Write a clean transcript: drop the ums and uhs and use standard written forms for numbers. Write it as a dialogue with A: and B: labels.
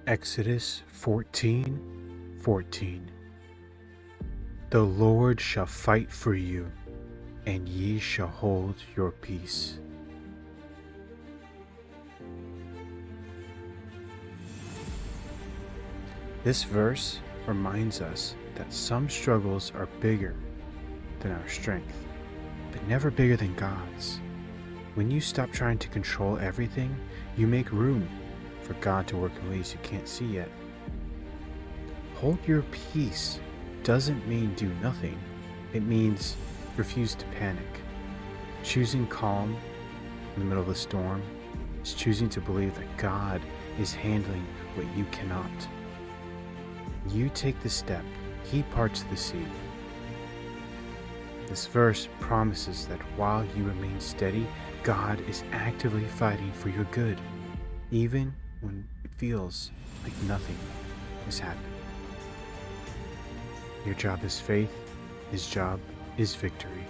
A: Exodus 14:14. The Lord shall fight for you, and ye shall hold your peace. This verse reminds us that some struggles are bigger than our strength, but never bigger than God's. When you stop trying to control everything, you make room for God to work in ways you can't see yet. Hold your peace doesn't mean do nothing. It means refuse to panic. Choosing calm in the middle of a storm is choosing to believe that God is handling what you cannot. You take the step, He parts the sea. This verse promises that while you remain steady, God is actively fighting for your good, even when it feels like nothing is happening. Your job is faith, His job is victory.